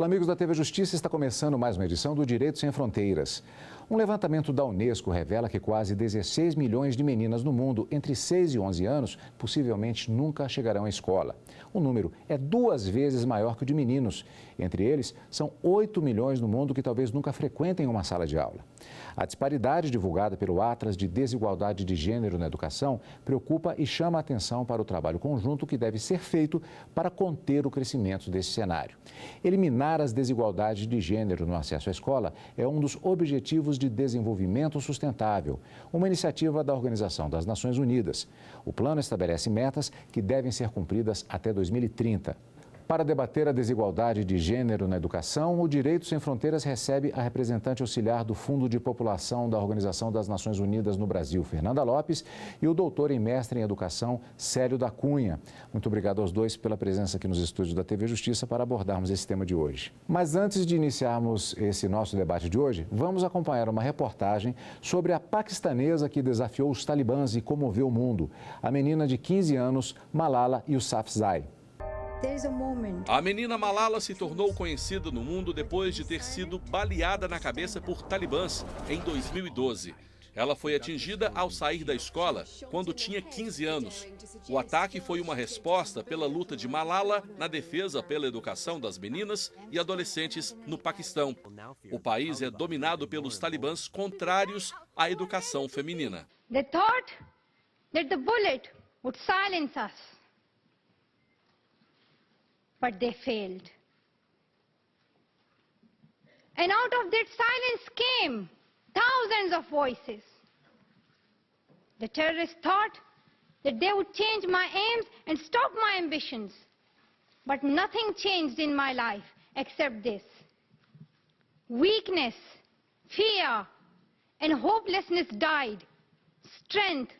Olá, amigos da TV Justiça, está começando mais uma edição do Direito Sem Fronteiras. Um levantamento da Unesco revela que quase 16 milhões de meninas no mundo entre 6 e 11 anos possivelmente nunca chegarão à escola. O número é 2 vezes maior que o de meninos. Entre eles, são 8 milhões no mundo que talvez nunca frequentem uma sala de aula. A disparidade divulgada pelo Atlas de Desigualdade de Gênero na Educação preocupa e chama a atenção para o trabalho conjunto que deve ser feito para conter o crescimento desse cenário. Eliminar as desigualdades de gênero no acesso à escola é um dos objetivos de desenvolvimento sustentável, uma iniciativa da Organização das Nações Unidas. O plano estabelece metas que devem ser cumpridas até 2030. Para debater a desigualdade de gênero na educação, o Direito Sem Fronteiras recebe a representante auxiliar do Fundo de População da Organização das Nações Unidas no Brasil, Fernanda Lopes, e o doutor e mestre em educação, Célio da Cunha. Muito obrigado aos dois pela presença aqui nos estúdios da TV Justiça para abordarmos esse tema de hoje. Mas antes de iniciarmos esse nosso debate de hoje, vamos acompanhar uma reportagem sobre a paquistanesa que desafiou os talibãs e comoveu o mundo, a menina de 15 anos, Malala Yousafzai. A menina Malala se tornou conhecida no mundo depois de ter sido baleada na cabeça por talibãs em 2012. Ela foi atingida ao sair da escola quando tinha 15 anos. O ataque foi uma resposta pela luta de Malala na defesa pela educação das meninas e adolescentes no Paquistão. O país é dominado pelos talibãs contrários à educação feminina. They thought that the bullet would silence us. But they failed. And out of that silence came thousands of voices. The terrorists thought that they would change my aims and stop my ambitions. But nothing changed in my life except this. Weakness, fear, and hopelessness died. Strength,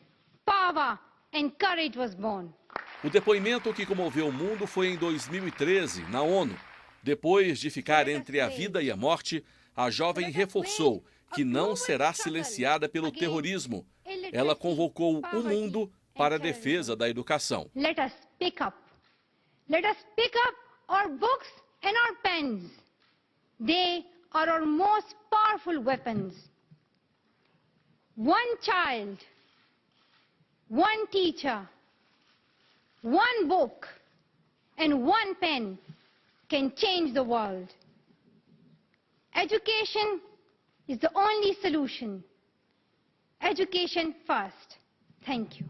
power, and courage was born. O depoimento que comoveu o mundo foi em 2013, na ONU. Depois de ficar entre a vida e a morte, a jovem reforçou que não será silenciada pelo terrorismo. Ela convocou o mundo para a defesa da educação. Let us pick up. Let us pick up our books and our pens. They are our most powerful weapons. One child, one teacher, one book and one pen can change the world. Education is the only solution. Education first. Thank you.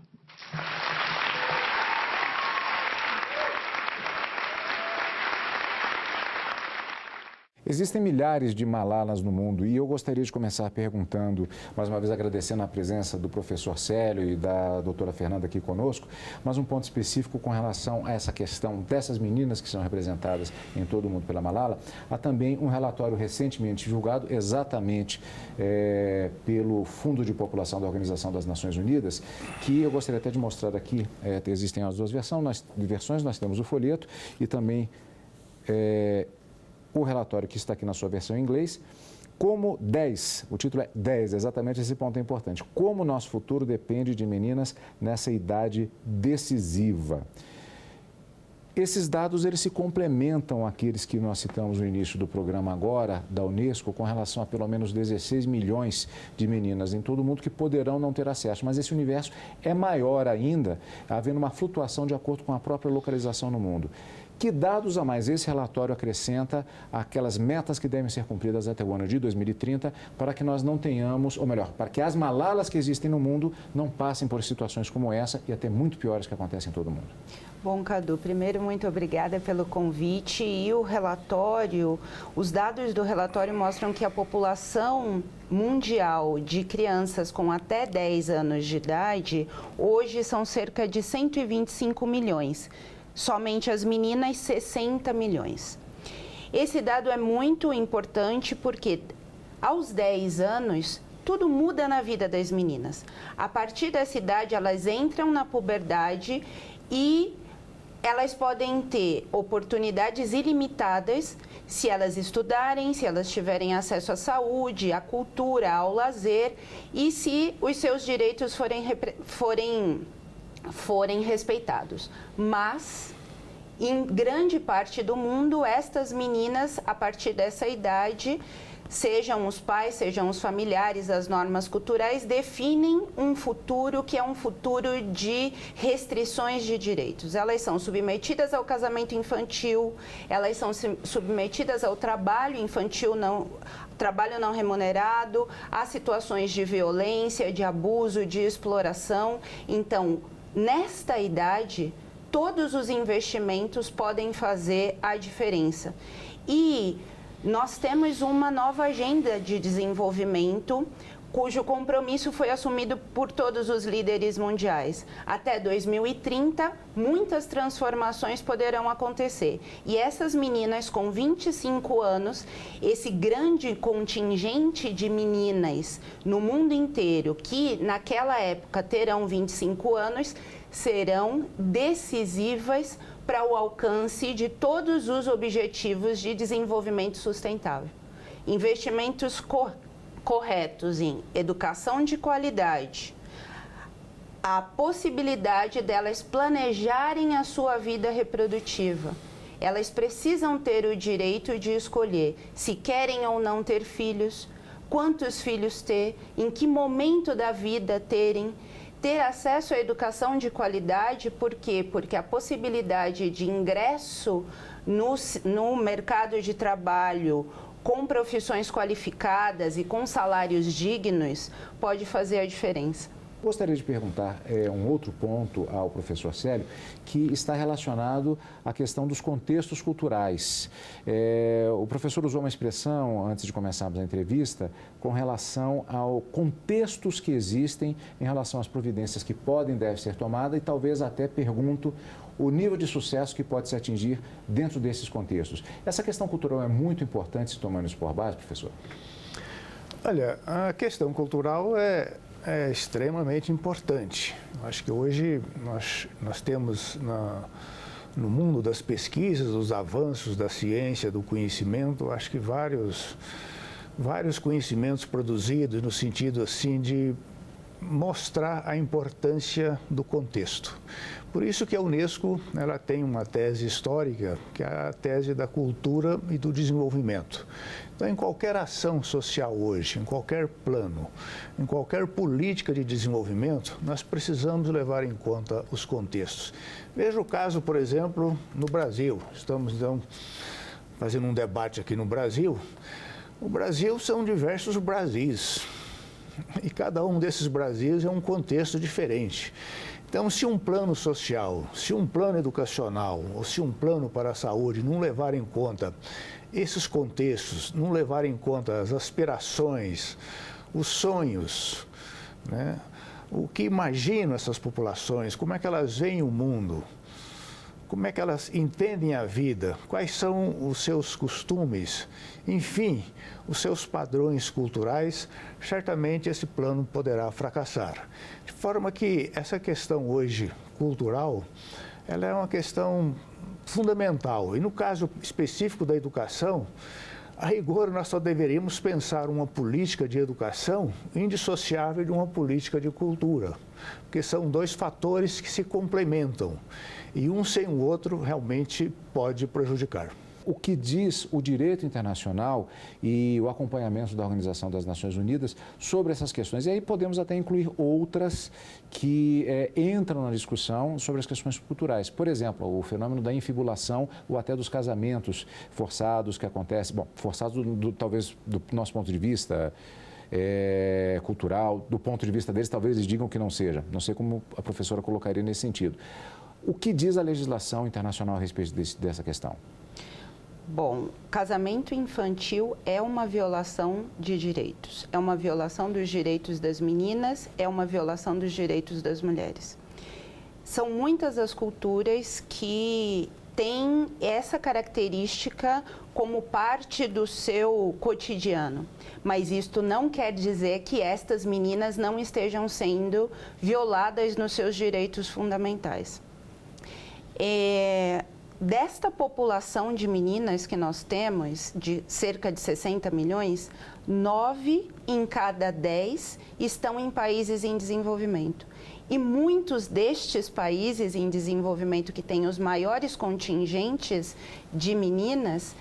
Existem milhares de Malalas no mundo e eu gostaria de começar perguntando, mais uma vez agradecendo a presença do professor Célio e da doutora Fernanda aqui conosco, mas um ponto específico com relação a essa questão dessas meninas que são representadas em todo o mundo pela Malala. Há também um relatório recentemente divulgado exatamente pelo Fundo de População da Organização das Nações Unidas, que eu gostaria até de mostrar aqui. Existem as duas versões, nós temos o folheto e também o relatório que está aqui na sua versão em inglês, como 10, o título é 10, exatamente esse ponto é importante, como o nosso futuro depende de meninas nessa idade decisiva. Esses dados, eles se complementam àqueles que nós citamos no início do programa agora, da Unesco, com relação a pelo menos 16 milhões de meninas em todo o mundo que poderão não ter acesso, mas esse universo é maior ainda, havendo uma flutuação de acordo com a própria localização no mundo. Que dados a mais esse relatório acrescenta àquelas metas que devem ser cumpridas até o ano de 2030 para que nós não tenhamos, ou melhor, para que as Malalas que existem no mundo não passem por situações como essa e até muito piores que acontecem em todo o mundo? Bom, Cadu, primeiro, muito obrigada pelo convite e o relatório, os dados do relatório mostram que a população mundial de crianças com até 10 anos de idade hoje são cerca de 125 milhões. Somente as meninas, 60 milhões. Esse dado é muito importante porque aos 10 anos, tudo muda na vida das meninas. A partir dessa idade, elas entram na puberdade e elas podem ter oportunidades ilimitadas se elas estudarem, se elas tiverem acesso à saúde, à cultura, ao lazer e se os seus direitos forem respeitados. Mas Em grande parte do mundo, estas meninas, a partir dessa idade, sejam os pais, sejam os familiares, as normas culturais, definem um futuro que é um futuro de restrições de direitos. Elas são submetidas ao casamento infantil, elas são submetidas ao trabalho infantil, trabalho não remunerado, a situações de violência, de abuso, de exploração. Então, nesta idade, todos os investimentos podem fazer a diferença. E nós temos uma nova agenda de desenvolvimento, cujo compromisso foi assumido por todos os líderes mundiais. Até 2030, muitas transformações poderão acontecer. E essas meninas com 25 anos, esse grande contingente de meninas no mundo inteiro que naquela época terão 25 anos, serão decisivas para o alcance de todos os objetivos de desenvolvimento sustentável. Investimentos corretos em educação de qualidade, a possibilidade delas planejarem a sua vida reprodutiva. Elas precisam ter o direito de escolher se querem ou não ter filhos, quantos filhos ter, em que momento da vida ter acesso à educação de qualidade. Por quê? Porque a possibilidade de ingresso no mercado de trabalho com profissões qualificadas e com salários dignos pode fazer a diferença. Gostaria de perguntar um outro ponto ao professor Célio, que está relacionado à questão dos contextos culturais. O professor usou uma expressão, antes de começarmos a entrevista, com relação aos contextos que existem em relação às providências que podem e devem ser tomadas, e talvez até pergunto o nível de sucesso que pode se atingir dentro desses contextos. Essa questão cultural é muito importante, se tomando isso por base, professor? Olha, a questão cultural é extremamente importante. Acho que hoje nós temos no mundo das pesquisas, os avanços da ciência, do conhecimento, acho que vários conhecimentos produzidos no sentido assim de mostrar a importância do contexto. Por isso que a Unesco ela tem uma tese histórica, que é a tese da cultura e do desenvolvimento. Então, em qualquer ação social hoje, em qualquer plano, em qualquer política de desenvolvimento, nós precisamos levar em conta os contextos. Veja o caso, por exemplo, no Brasil. Estamos, então, fazendo um debate aqui no Brasil. O Brasil são diversos Brasis. E cada um desses Brasis é um contexto diferente. Então, se um plano social, se um plano educacional ou se um plano para a saúde não levar em conta esses contextos, não levar em conta as aspirações, os sonhos, né? O que imaginam essas populações, como é que elas veem o mundo, como é que elas entendem a vida, quais são os seus costumes, enfim, os seus padrões culturais, certamente esse plano poderá fracassar. De forma que essa questão hoje cultural, ela é uma questão fundamental. E no caso específico da educação, a rigor nós só deveríamos pensar uma política de educação indissociável de uma política de cultura, porque são dois fatores que se complementam e um sem o outro realmente pode prejudicar. O que diz o direito internacional e o acompanhamento da Organização das Nações Unidas sobre essas questões? E aí podemos até incluir outras que entram na discussão sobre as questões culturais. Por exemplo, o fenômeno da infibulação ou até dos casamentos forçados que acontecem, forçados talvez do nosso ponto de vista cultural, do ponto de vista deles, talvez eles digam que não seja. Não sei como a professora colocaria nesse sentido. O que diz a legislação internacional a respeito dessa questão? Bom, casamento infantil é uma violação de direitos. É uma violação dos direitos das meninas, é uma violação dos direitos das mulheres. São muitas as culturas que têm essa característica como parte do seu cotidiano. Mas isto não quer dizer que estas meninas não estejam sendo violadas nos seus direitos fundamentais. Desta população de meninas que nós temos, de cerca de 60 milhões, 9 em cada 10 estão em países em desenvolvimento. E muitos destes países em desenvolvimento que têm os maiores contingentes de meninas,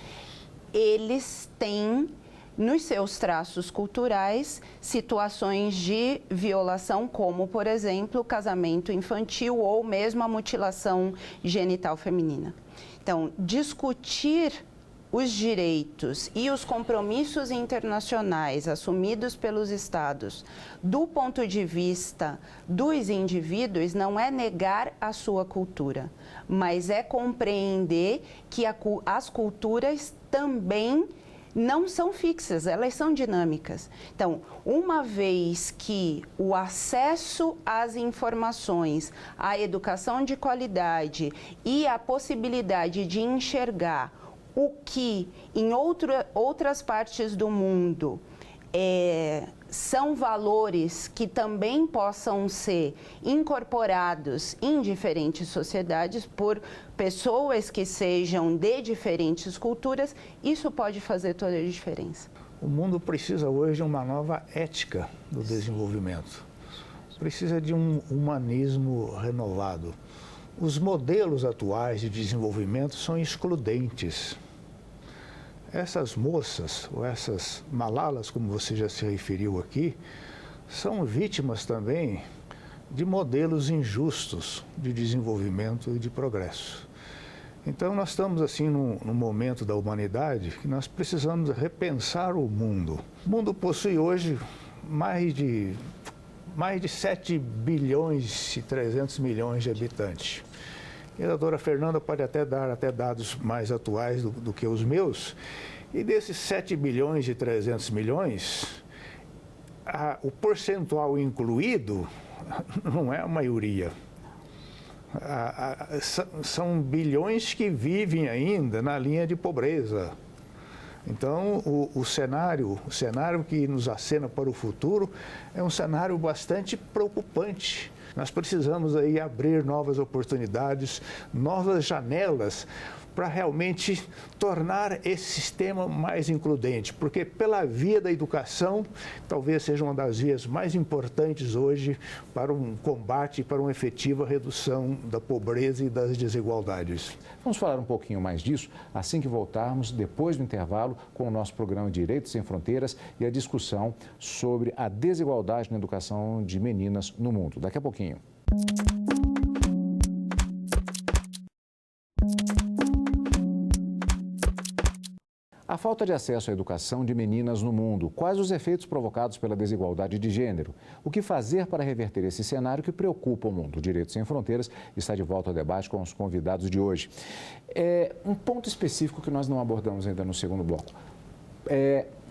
eles têm nos seus traços culturais situações de violação, como, por exemplo, o casamento infantil ou mesmo a mutilação genital feminina. Então, discutir os direitos e os compromissos internacionais assumidos pelos Estados do ponto de vista dos indivíduos não é negar a sua cultura, mas é compreender que as culturas também não são fixas, elas são dinâmicas. Então, uma vez que o acesso às informações, à educação de qualidade e a possibilidade de enxergar o que em outras partes do mundo são valores que também possam ser incorporados em diferentes sociedades por pessoas que sejam de diferentes culturas, isso pode fazer toda a diferença. O mundo precisa hoje de uma nova ética do desenvolvimento. Precisa de um humanismo renovado. Os modelos atuais de desenvolvimento são excludentes. Essas moças, ou essas Malalas, como você já se referiu aqui, são vítimas também de modelos injustos de desenvolvimento e de progresso. Então, nós estamos, assim, num momento da humanidade que nós precisamos repensar o mundo. O mundo possui hoje mais de 7 bilhões e 300 milhões de habitantes. E a doutora Fernanda pode até dar dados mais atuais do que os meus. E desses 7 bilhões e 300 milhões, o percentual incluído não é a maioria. São bilhões que vivem ainda na linha de pobreza. Então, o cenário que nos acena para o futuro é um cenário bastante preocupante. Nós precisamos aí abrir novas oportunidades, novas janelas para realmente tornar esse sistema mais includente, porque pela via da educação, talvez seja uma das vias mais importantes hoje para um combate, para uma efetiva redução da pobreza e das desigualdades. Vamos falar um pouquinho mais disso assim que voltarmos, depois do intervalo, com o nosso programa Direitos Sem Fronteiras e a discussão sobre a desigualdade na educação de meninas no mundo. Daqui a pouquinho. A falta de acesso à educação de meninas no mundo. Quais os efeitos provocados pela desigualdade de gênero? O que fazer para reverter esse cenário que preocupa o mundo? Direitos Sem Fronteiras está de volta ao debate com os convidados de hoje. Um ponto específico que nós não abordamos ainda no segundo bloco.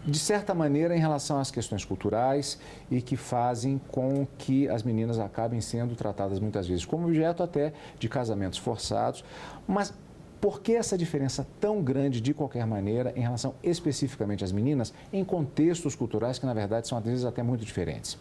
De certa maneira, em relação às questões culturais e que fazem com que as meninas acabem sendo tratadas muitas vezes como objeto até de casamentos forçados, mas por que essa diferença tão grande, de qualquer maneira, em relação especificamente às meninas, em contextos culturais que, na verdade, são às vezes até muito diferentes?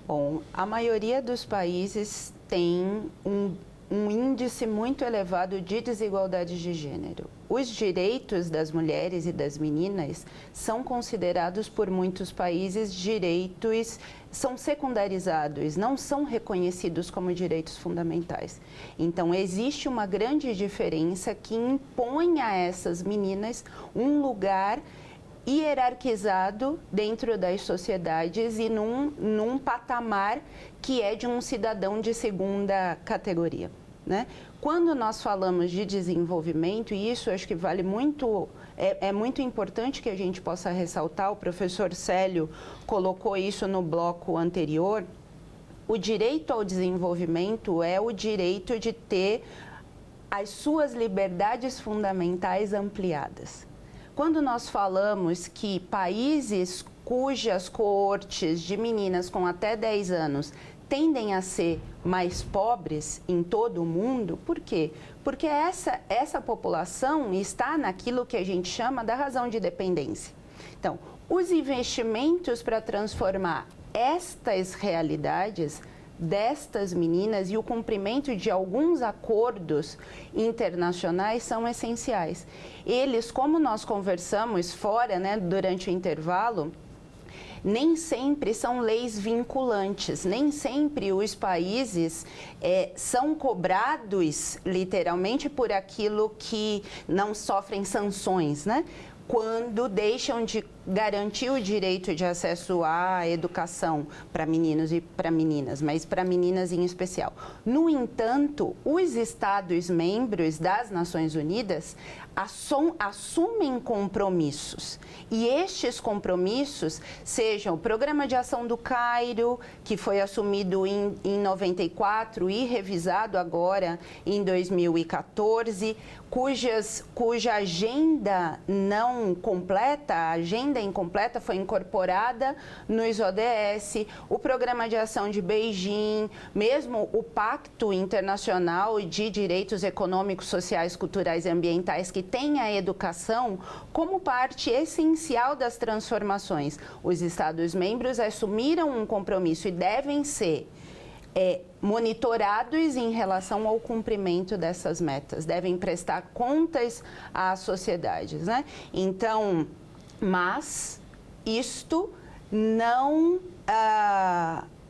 Bom, a maioria dos países tem um índice muito elevado de desigualdade de gênero. Os direitos das mulheres e das meninas são considerados por muitos países são secundarizados, não são reconhecidos como direitos fundamentais. Então, existe uma grande diferença que impõe a essas meninas um lugar hierarquizado dentro das sociedades e num patamar que é de um cidadão de segunda categoria, né? Quando nós falamos de desenvolvimento, e isso acho que vale muito, é muito importante que a gente possa ressaltar, o professor Célio colocou isso no bloco anterior, o direito ao desenvolvimento é o direito de ter as suas liberdades fundamentais ampliadas. Quando nós falamos que países cujas coortes de meninas com até 10 anos tendem a ser mais pobres em todo o mundo, por quê? Porque essa população está naquilo que a gente chama da razão de dependência. Então, os investimentos para transformar estas realidades destas meninas e o cumprimento de alguns acordos internacionais são essenciais. Eles, como nós conversamos fora, né, durante o intervalo, nem sempre são leis vinculantes, nem sempre os países são cobrados literalmente por aquilo que não sofrem sanções, né? Quando deixam de garantir o direito de acesso à educação para meninos e para meninas, mas para meninas em especial. No entanto, os Estados-membros das Nações Unidas assumem compromissos. E estes compromissos, sejam o Programa de Ação do Cairo, que foi assumido em 94 e revisado agora em 2014, cuja agenda não completa, a agenda incompleta foi incorporada nos ODS, o Programa de Ação de Beijing, mesmo o Pacto Internacional de Direitos Econômicos, Sociais, Culturais e Ambientais, que tem a educação como parte essencial das transformações. Os Estados-membros assumiram um compromisso e devem ser monitorados em relação ao cumprimento dessas metas, devem prestar contas às sociedades, né? Então, mas isto não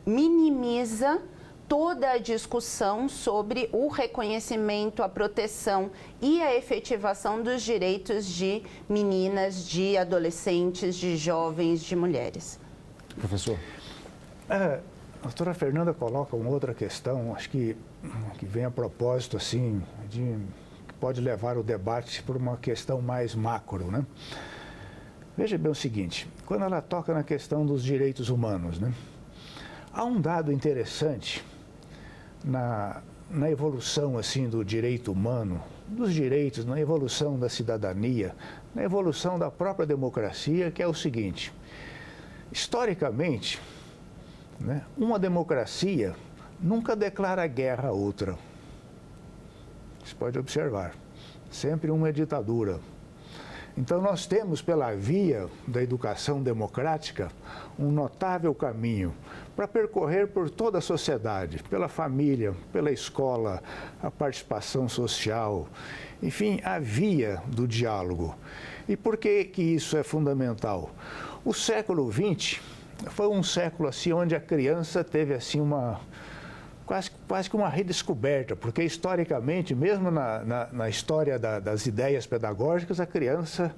minimiza toda a discussão sobre o reconhecimento, a proteção e a efetivação dos direitos de meninas, de adolescentes, de jovens, de mulheres. Professor? A doutora Fernanda coloca uma outra questão, acho que vem a propósito, assim, que pode levar o debate por uma questão mais macro, né? Veja bem o seguinte, quando ela toca na questão dos direitos humanos, né? Há um dado interessante na evolução, assim, do direito humano, dos direitos, na evolução da cidadania, na evolução da própria democracia, que é o seguinte, historicamente, né, uma democracia nunca declara guerra a outra. Você pode observar, sempre uma é ditadura. Então, nós temos, pela via da educação democrática, um notável caminho para percorrer por toda a sociedade, pela família, pela escola, a participação social, enfim, a via do diálogo. E por que isso é fundamental? O século XX foi um século assim, onde a criança teve assim, quase que uma redescoberta, porque historicamente, mesmo na história das ideias pedagógicas, a criança,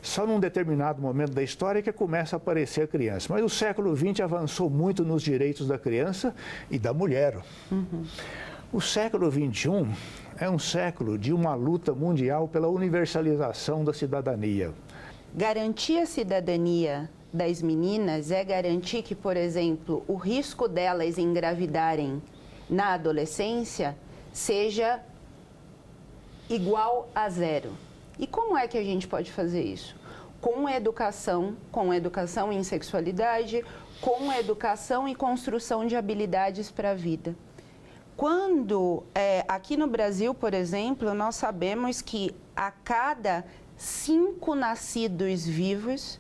só num determinado momento da história que começa a aparecer a criança. Mas o século XX avançou muito nos direitos da criança e da mulher. Uhum. O século XXI é um século de uma luta mundial pela universalização da cidadania. Garantir a cidadania das meninas é garantir que, por exemplo, o risco delas engravidarem na adolescência seja igual a zero. E como é que a gente pode fazer isso? Com educação em sexualidade, com educação e construção de habilidades para a vida. Quando, aqui no Brasil, por exemplo, nós sabemos que a cada 5 nascidos vivos,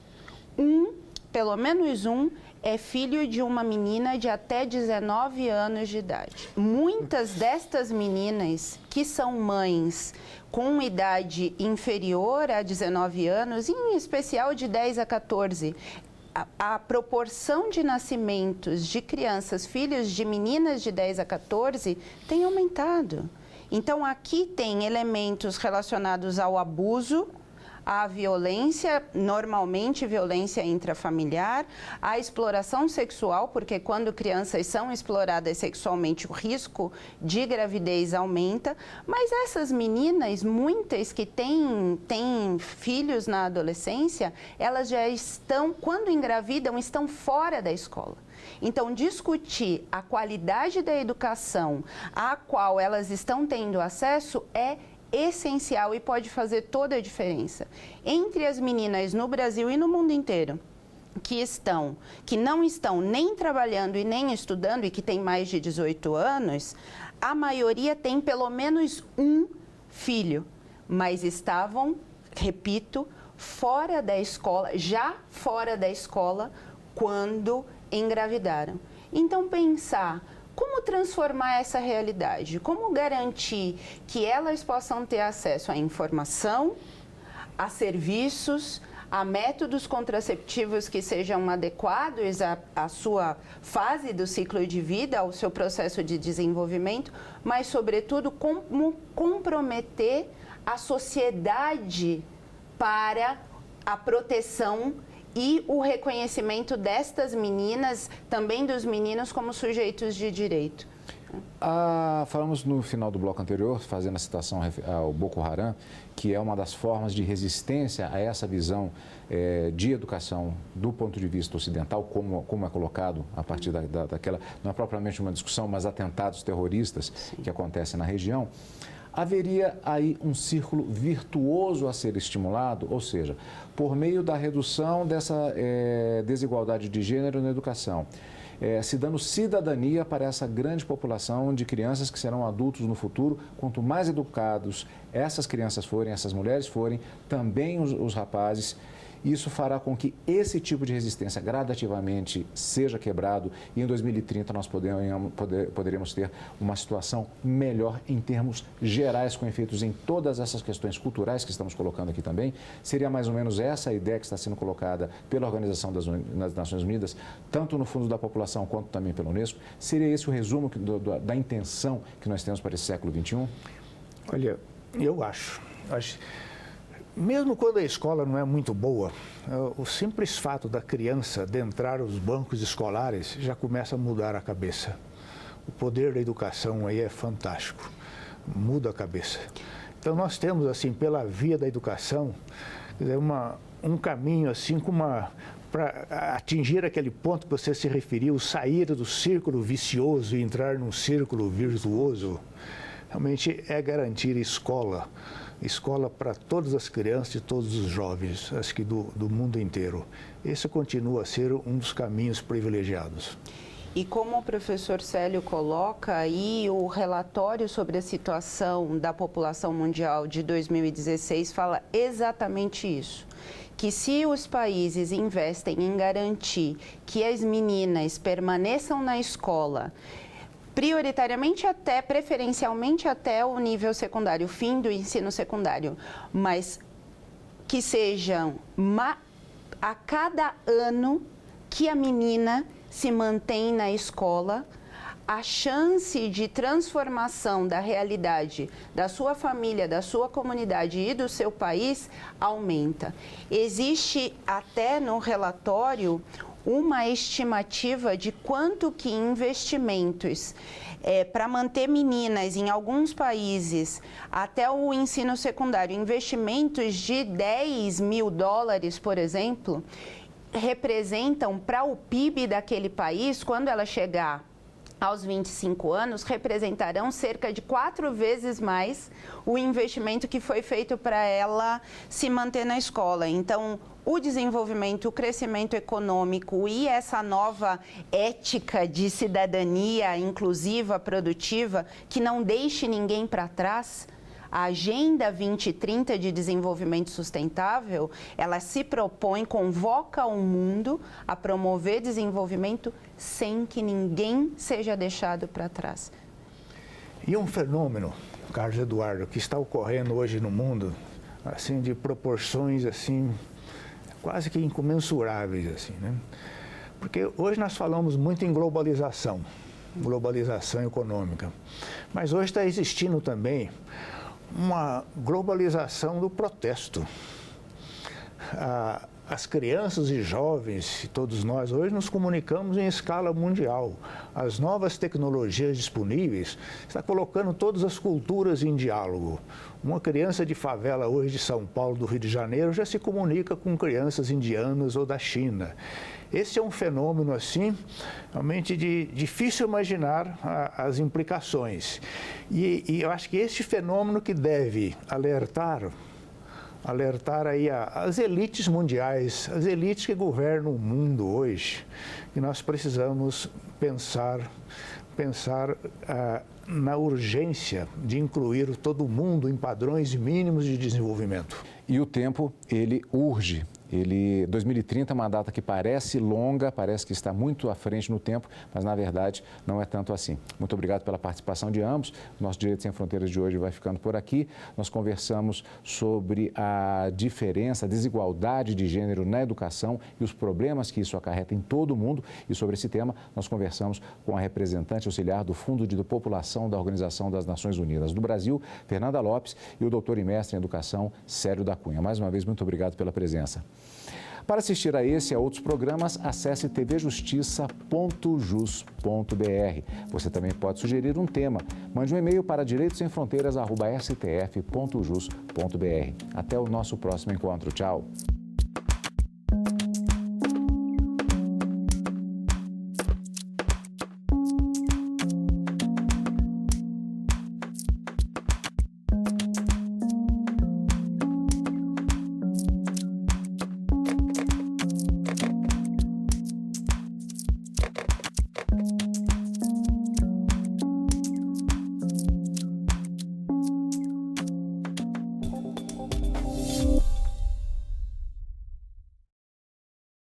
pelo menos um, é filho de uma menina de até 19 anos de idade. Muitas destas meninas que são mães com idade inferior a 19 anos, em especial de 10 a 14, a proporção de nascimentos de crianças, filhos de meninas de 10 a 14, tem aumentado. Então, aqui tem elementos relacionados ao abuso, à violência, normalmente violência intrafamiliar, à exploração sexual, porque quando crianças são exploradas sexualmente, o risco de gravidez aumenta. Mas essas meninas, muitas que têm filhos na adolescência, elas já estão, quando engravidam, estão fora da escola. Então, discutir a qualidade da educação à qual elas estão tendo acesso é essencial e pode fazer toda a diferença. Entre as meninas no Brasil e no mundo inteiro que não estão nem trabalhando e nem estudando e que têm mais de 18 anos, a maioria tem pelo menos um filho, mas estavam, repito, fora da escola, já fora da escola, quando engravidaram. Então, pensar como transformar essa realidade, como garantir que elas possam ter acesso à informação, a serviços, a métodos contraceptivos que sejam adequados à sua fase do ciclo de vida, ao seu processo de desenvolvimento, mas, sobretudo, como comprometer a sociedade para a proteção e o reconhecimento destas meninas, também dos meninos, como sujeitos de direito. Falamos no final do bloco anterior, fazendo a citação ao Boko Haram, que é uma das formas de resistência a essa visão de educação do ponto de vista ocidental, como é colocado a partir daquela, não é propriamente uma discussão, mas atentados terroristas que acontecem na região. Haveria aí um círculo virtuoso a ser estimulado, ou seja, por meio da redução dessa desigualdade de gênero na educação, se dando cidadania para essa grande população de crianças que serão adultos no futuro. Quanto mais educados essas crianças forem, essas mulheres forem, também os rapazes, isso fará com que esse tipo de resistência gradativamente seja quebrado e em 2030 nós poderemos ter uma situação melhor em termos gerais, com efeitos em todas essas questões culturais que estamos colocando aqui também. Seria mais ou menos essa a ideia que está sendo colocada pela Organização das Nações Unidas, tanto no Fundo da População quanto também pela Unesco. Seria esse o resumo da intenção que nós temos para esse século XXI? Olha, eu acho. Mesmo quando a escola não é muito boa, o simples fato da criança adentrar os bancos escolares já começa a mudar a cabeça. O poder da educação aí é fantástico, muda a cabeça. Então nós temos, assim, pela via da educação, um caminho assim para atingir aquele ponto que você se referiu, sair do círculo vicioso e entrar num círculo virtuoso, realmente é garantir escola para todas as crianças e todos os jovens, acho que do mundo inteiro. Esse continua a ser um dos caminhos privilegiados. E como o professor Célio coloca aí, o relatório sobre a situação da população mundial de 2016 fala exatamente isso. Que se os países investem em garantir que as meninas permaneçam na escola, prioritariamente preferencialmente até o nível secundário, o fim do ensino secundário, mas que sejam a cada ano que a menina se mantém na escola, a chance de transformação da realidade da sua família, da sua comunidade e do seu país aumenta. Existe até no relatório uma estimativa de quanto que investimentos para manter meninas em alguns países até o ensino secundário, investimentos de $10 mil, por exemplo, representam para o PIB daquele país, quando ela chegar aos 25 anos, representarão cerca de 4 vezes mais o investimento que foi feito para ela se manter na escola. Então, o desenvolvimento, o crescimento econômico e essa nova ética de cidadania inclusiva, produtiva, que não deixe ninguém para trás, a Agenda 2030 de Desenvolvimento Sustentável, ela se propõe, convoca o mundo a promover desenvolvimento sem que ninguém seja deixado para trás. E um fenômeno, Carlos Eduardo, que está ocorrendo hoje no mundo, assim, de proporções assim, quase que incomensuráveis, assim, né? Porque hoje nós falamos muito em globalização econômica, mas hoje está existindo também uma globalização do protesto. As crianças e jovens, todos nós, hoje nos comunicamos em escala mundial. As novas tecnologias disponíveis estão colocando todas as culturas em diálogo. Uma criança de favela hoje de São Paulo, do Rio de Janeiro, já se comunica com crianças indianas ou da China. Esse é um fenômeno, assim, realmente difícil imaginar as implicações. E eu acho que este fenômeno que deve alertar aí as elites mundiais, as elites que governam o mundo hoje, que nós precisamos pensar na urgência de incluir todo mundo em padrões mínimos de desenvolvimento. E o tempo, ele urge. 2030 é uma data que parece longa, parece que está muito à frente no tempo, mas na verdade não é tanto assim. Muito obrigado pela participação de ambos. O nosso Direito Sem Fronteiras de hoje vai ficando por aqui. Nós conversamos sobre a diferença, a desigualdade de gênero na educação e os problemas que isso acarreta em todo o mundo. E sobre esse tema, nós conversamos com a representante auxiliar do Fundo de População da Organização das Nações Unidas do Brasil, Fernanda Lopes, e o doutor e mestre em educação, Célio da Cunha. Mais uma vez, muito obrigado pela presença. Para assistir a esse e a outros programas, acesse tvjustiça.jus.br. Você também pode sugerir um tema. Mande um e-mail para direitosemfronteiras@stf.jus.br. Até o nosso próximo encontro. Tchau.